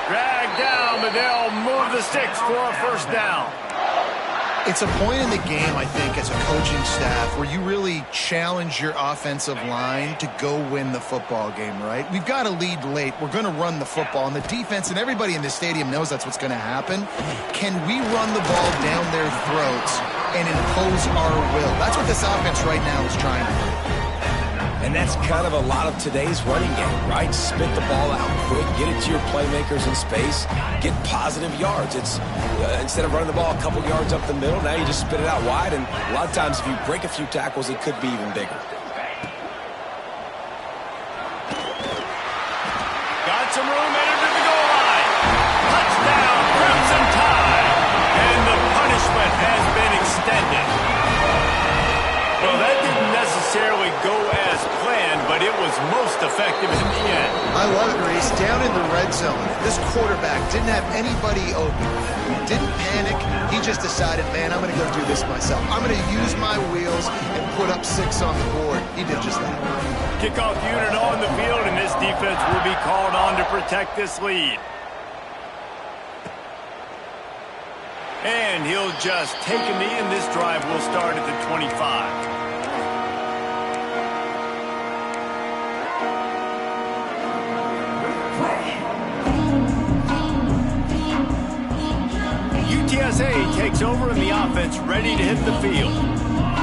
S1: Dragged down, but they'll move the sticks for a first down.
S2: It's a point in the game, I think, as a coaching staff where you really challenge your offensive line to go win the football game, right? We've got to lead late. We're going to run the football, and the defense and everybody in the stadium knows that's what's going to happen. Can we run the ball down their throats and impose our will? That's what this offense right now is trying to do.
S3: And that's kind of a lot of today's running game, right? Spit the ball out quick, get it to your playmakers in space, get positive yards. It's instead of running the ball a couple yards up the middle, now you just spit it out wide, and a lot of times if you break a few tackles, it could be even bigger.
S1: Got some room headed to the goal line. Touchdown, Crimson Tide. And the punishment has been extended. Well, that didn't necessarily go as planned, but it was most effective in the end.
S2: I love it, Reese. Down in the red zone, this quarterback didn't have anybody open. He didn't panic. He just decided, man, I'm going to go do this myself. I'm going to use my wheels and put up 6 on the board. He did just that.
S1: Kickoff unit on the field, and this defense will be called on to protect this lead. And he'll just take a knee, and this drive will start at the 25. UTSA takes over, and the offense ready to hit the field.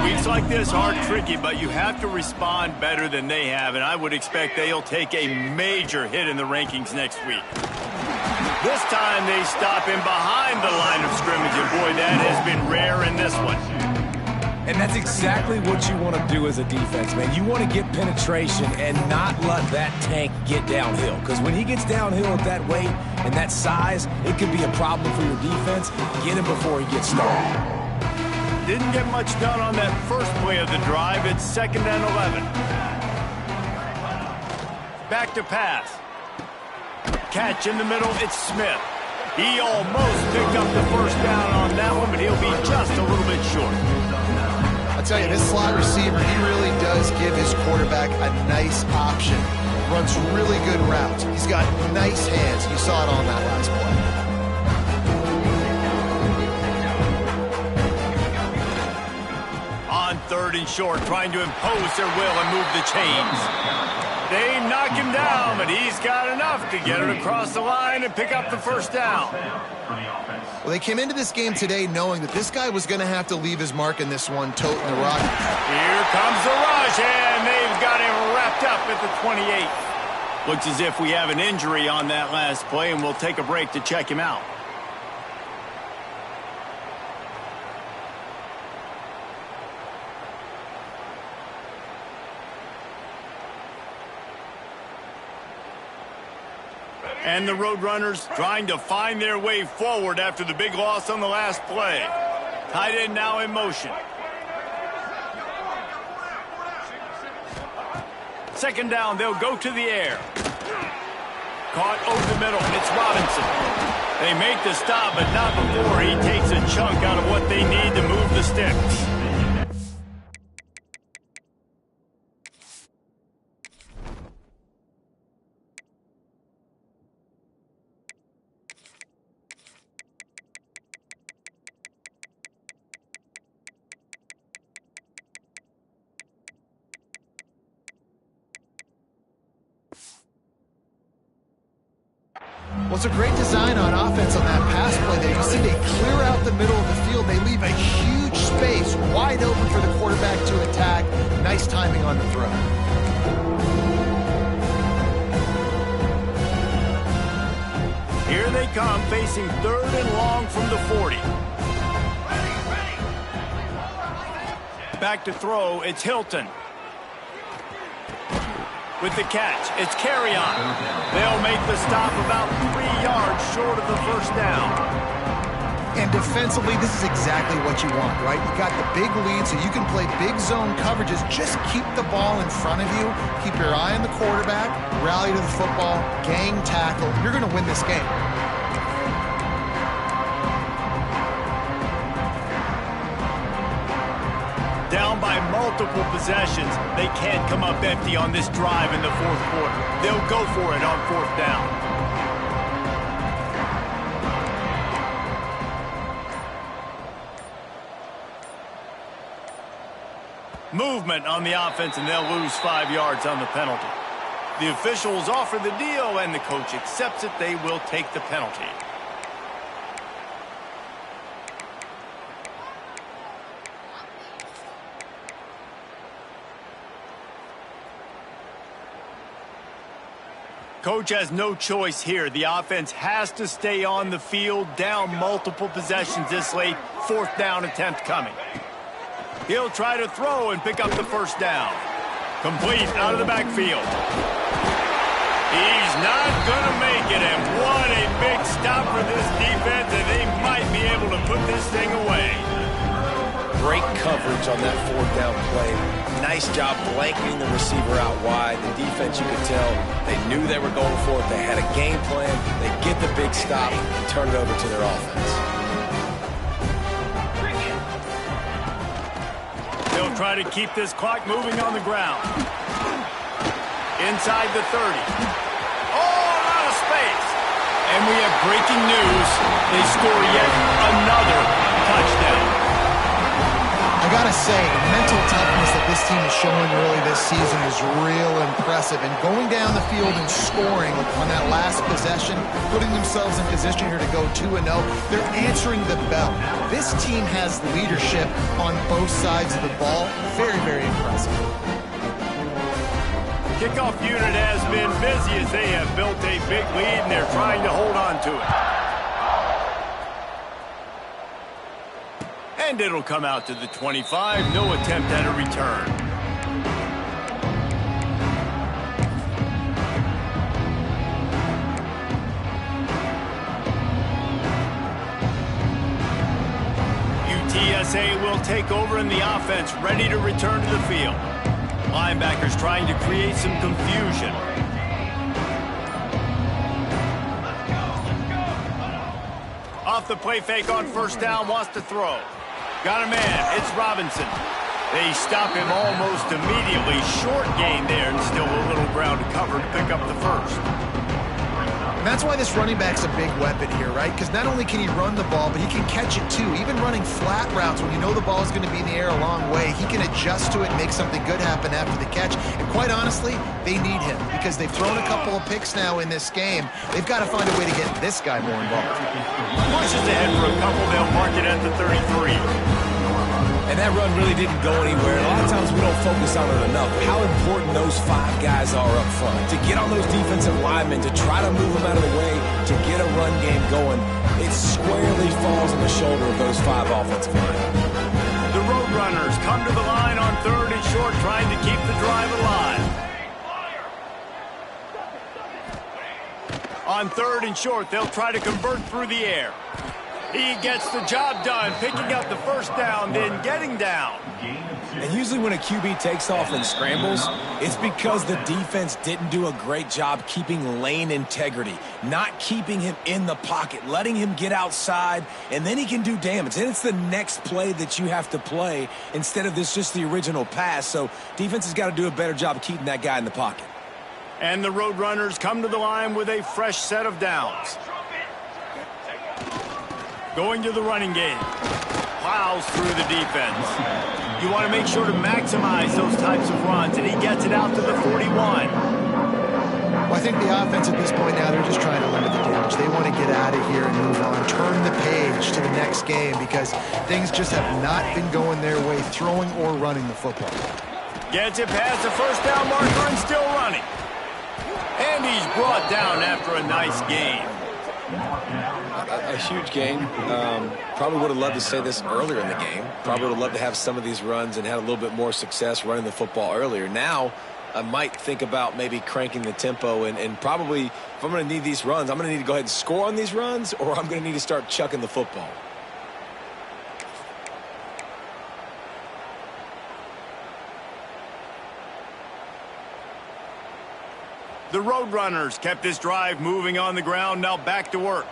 S1: Weeks like this are tricky, but you have to respond better than they have, and I would expect they'll take a major hit in the rankings next week. This time they stop him behind the line of scrimmage, and boy, that has been rare in this one.
S3: And that's exactly what you want to do as a defense, man. You want to get penetration and not let that tank get downhill. Because when he gets downhill at that weight and that size, it could be a problem for your defense. Get him before he gets started.
S1: Didn't get much done on that first play of the drive. It's 2nd and 11. Back to pass. Catch in the middle. It's Smith. He almost picked up the first down on that one, but he'll be just a little bit short.
S2: I'll tell you, this slot receiver, he really does give his quarterback a nice option. Runs really good routes. He's got nice hands. You saw it on that last play.
S1: On 3rd and short, trying to impose their will and move the chains. They knock him down, but he's got enough to get it across the line and pick up the first down.
S2: Well, they came into this game today knowing that this guy was going to have to leave his mark in this one, toting the rock.
S1: Here comes the rush, and they've got him wrapped up at the 28. Looks as if we have an injury on that last play, and we'll take a break to check him out. And the Roadrunners trying to find their way forward after the big loss on the last play. Tight end now in motion. 2nd down, they'll go to the air. Caught over the middle, it's Robinson. They make the stop, but not before he takes a chunk out of what they need to move the sticks.
S2: Well, it's a great design on offense on that pass play there. You see they clear out the middle of the field. They leave a huge space wide open for the quarterback to attack. Nice timing on the throw.
S1: Here they come, facing 3rd and long from the 40. Back to throw, it's Hilton. With the catch, it's Carry-On. They'll make the stop about 3 yards short of the first down.
S2: And defensively, this is exactly what you want, right? You got the big lead, so you can play big zone coverages. Just keep the ball in front of you. Keep your eye on the quarterback. Rally to the football. Gang tackle. You're going to win this game.
S1: Down by multiple possessions, they can't come up empty on this drive in the 4th quarter. They'll go for it on 4th down. Movement on the offense, and they'll lose 5 yards on the penalty. The officials offer the deal, and the coach accepts it. They will take the penalty. Coach has no choice here. The offense has to stay on the field, down multiple possessions this late. 4th down attempt coming. He'll try to throw and pick up the first down. Complete out of the backfield. He's not going to make it, and what a big stop for this defense, and they might be able to put this thing away.
S3: Great coverage on that 4th down play. Nice job blanketing the receiver out wide. The defense, you could tell, they knew they were going for it. They had a game plan. They get the big stop and turn it over to their offense.
S1: They'll try to keep this clock moving on the ground. Inside the 30. Oh, out of space. And we have breaking news. They score yet another touchdown.
S2: I gotta say, the mental toughness that this team is showing early this season is real impressive. And going down the field and scoring on that last possession, putting themselves in position here to go 2-0, they're answering the bell. This team has leadership on both sides of the ball. Very, very impressive.
S1: Kickoff unit has been busy as they have built a big lead and they're trying to hold on to it. And it'll come out to the 25. No attempt at a return. UTSA will take over in the offense, ready to return to the field. Linebackers trying to create some confusion. Off the play fake on first down, wants to throw. Got a man, it's Robinson. They stop him almost immediately. Short gain there and still a little ground to cover to pick up the first.
S2: And that's why this running back's a big weapon here, right? Because not only can he run the ball, but he can catch it too. Even running flat routes when you know the ball is going to be in the air a long way, he can adjust to it and make something good happen after the catch. And quite honestly, they need him because they've thrown a couple of picks now in this game. They've got to find a way to get this guy more involved.
S1: Pushes ahead for a couple. They'll mark it at the 33.
S3: And that run really didn't go anywhere. A lot of times we don't focus on it enough. How important those 5 guys are up front. To get on those defensive linemen, to try to move them out of the way, to get a run game going, it squarely falls on the shoulder of those 5 offensive linemen.
S1: The Roadrunners come to the line on 3rd and short, trying to keep the drive alive. On 3rd and short, they'll try to convert through the air. He gets the job done, picking up the first down, then getting down.
S3: And usually when a QB takes off and scrambles, it's because the defense didn't do a great job keeping lane integrity, not keeping him in the pocket, letting him get outside, and then he can do damage. And it's the next play that you have to play instead of just the original pass. So defense has got to do a better job of keeping that guy in the pocket.
S1: And the Roadrunners come to the line with a fresh set of downs. Going to the running game. Plows through the defense. You want to make sure to maximize those types of runs, and he gets it out to the 41.
S2: Well, I think the offense at this point now, they're just trying to limit the damage. They want to get out of here and move on, turn the page to the next game because things just have not been going their way, throwing or running the football.
S1: Gets it past the first down marker and still running. And he's brought down after a nice game.
S3: A huge game. Probably would have loved to say this earlier in the game. Probably would have loved to have some of these runs and had a little bit more success running the football earlier. Now, I might think about maybe cranking the tempo and probably, if I'm going to need these runs, I'm going to need to go ahead and score on these runs, or I'm going to need to start chucking the football.
S1: The Roadrunners kept this drive moving on the ground, now back to work.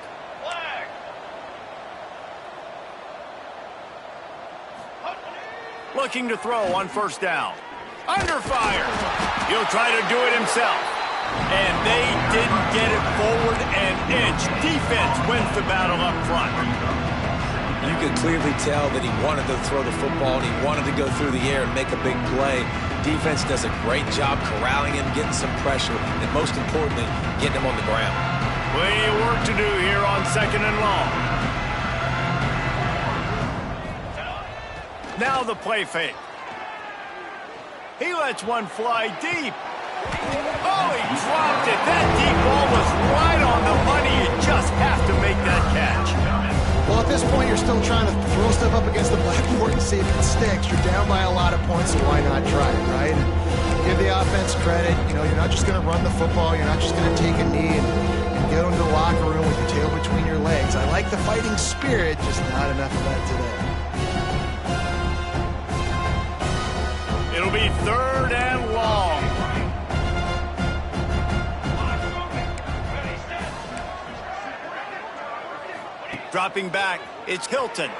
S1: Looking to throw on first down. Under fire. He'll try to do it himself. And they didn't get it forward an inch. Defense wins the battle up front.
S3: You could clearly tell that he wanted to throw the football and he wanted to go through the air and make a big play. Defense does a great job corralling him, getting some pressure, and most importantly, getting him on the ground.
S1: Plenty of work to do here on 2nd and long. Now the play fake. He lets one fly deep. Oh, he dropped it. That deep ball was right on the money. You just have to make that catch.
S2: Well, at this point, you're still trying to throw stuff up against the blackboard and see if it sticks. You're down by a lot of points, so why not try it, right? Give the offense credit. You know, you're not just going to run the football. You're not just going to take a knee and get into the locker room with your tail between your legs. I like the fighting spirit, just not enough of that today.
S1: It'll be 3rd and long. Dropping back, it's Hilton.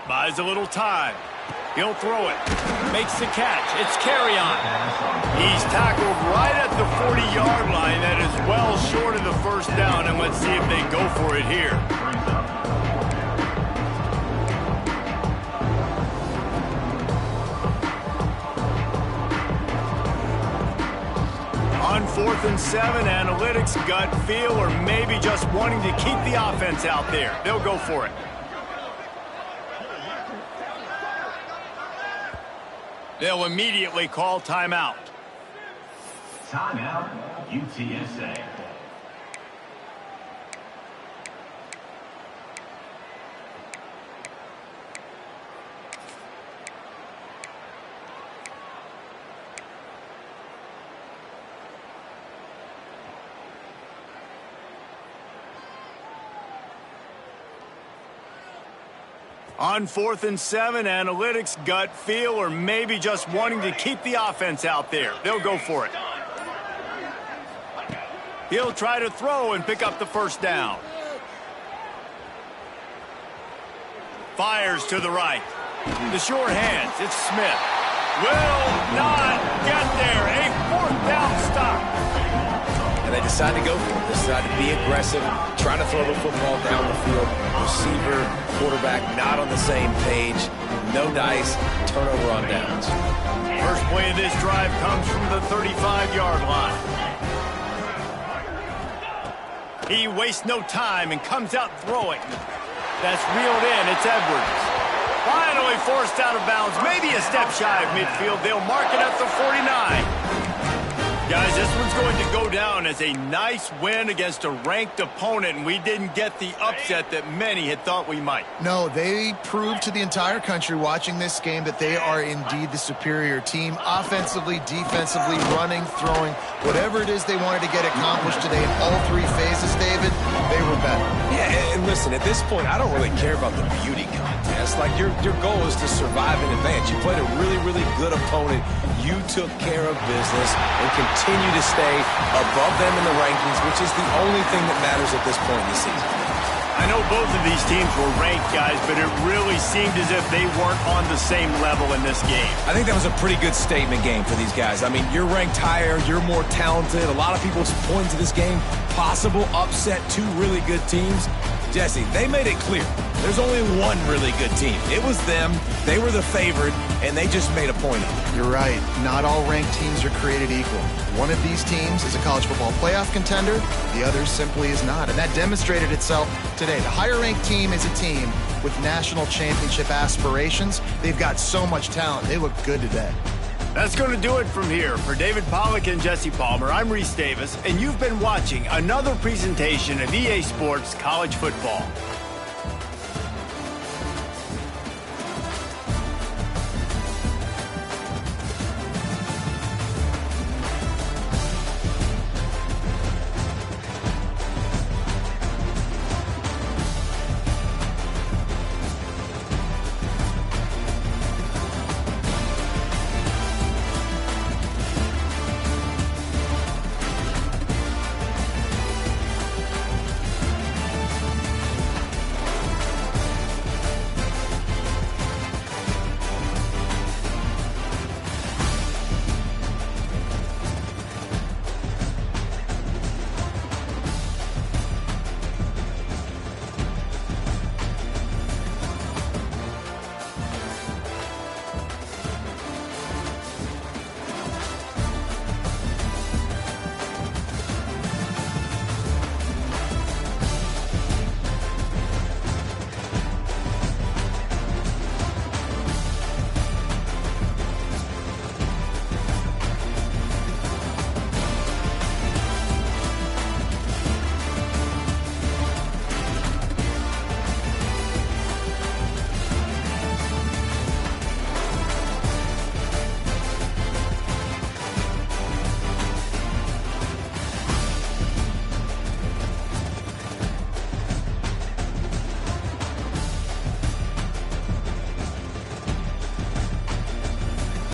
S1: Buys a little time. He'll throw it. Makes the catch. It's carry on. He's tackled right at the 40-yard line. That is well short of the first down, and let's see if they go for it here. On 4th and 7, analytics, gut feel, or maybe just wanting to keep the offense out there. They'll go for it. They'll immediately call timeout.
S5: Timeout, UTSA.
S1: On 4th and 7, analytics, gut feel, or maybe just wanting to keep the offense out there. They'll go for it. He'll try to throw and pick up the first down. Fires to the right. The short hands, it's Smith. Will not get there. A 4th down stop.
S3: And they decide to go for it. They decide to be aggressive, try to throw the football down the field. Receiver, quarterback, not on the same page. No dice, turnover on downs.
S1: First play of this drive comes from the 35-yard line. He wastes no time and comes out throwing. That's reeled in. It's Edwards. Finally forced out of bounds. Maybe a step shy of midfield. They'll mark it at the 49. Guys, this one's going to go down as a nice win against a ranked opponent, and we didn't get the upset that many had thought we might.
S2: No, they proved to the entire country watching this game that they are indeed the superior team. Offensively, defensively, running, throwing, whatever it is they wanted to get accomplished today in all three phases, David, they were better.
S3: Yeah, and listen, at this point, I don't really care about the beauty contest. Like, your goal is to survive and advance. You played a really, really good opponent. You took care of business and continue to stay above them in the rankings, which is the only thing that matters at this point in the season.
S1: I know both of these teams were ranked, guys, but it really seemed as if they weren't on the same level in this game.
S3: I think that was a pretty good statement game for these guys. I mean, you're ranked higher, you're more talented. A lot of people point to this game, possible upset, two really good teams. Jesse, they made it clear. There's only one really good team. It was them. They were the favorite, and they just made a point of it.
S2: You're right. Not all ranked teams are created equal. One of these teams is a college football playoff contender. The other simply is not. And that demonstrated itself today. The higher-ranked team is a team with national championship aspirations. They've got so much talent. They look good today.
S1: That's going to do it from here. For David Pollack and Jesse Palmer, I'm Reese Davis, and you've been watching another presentation of EA Sports College Football.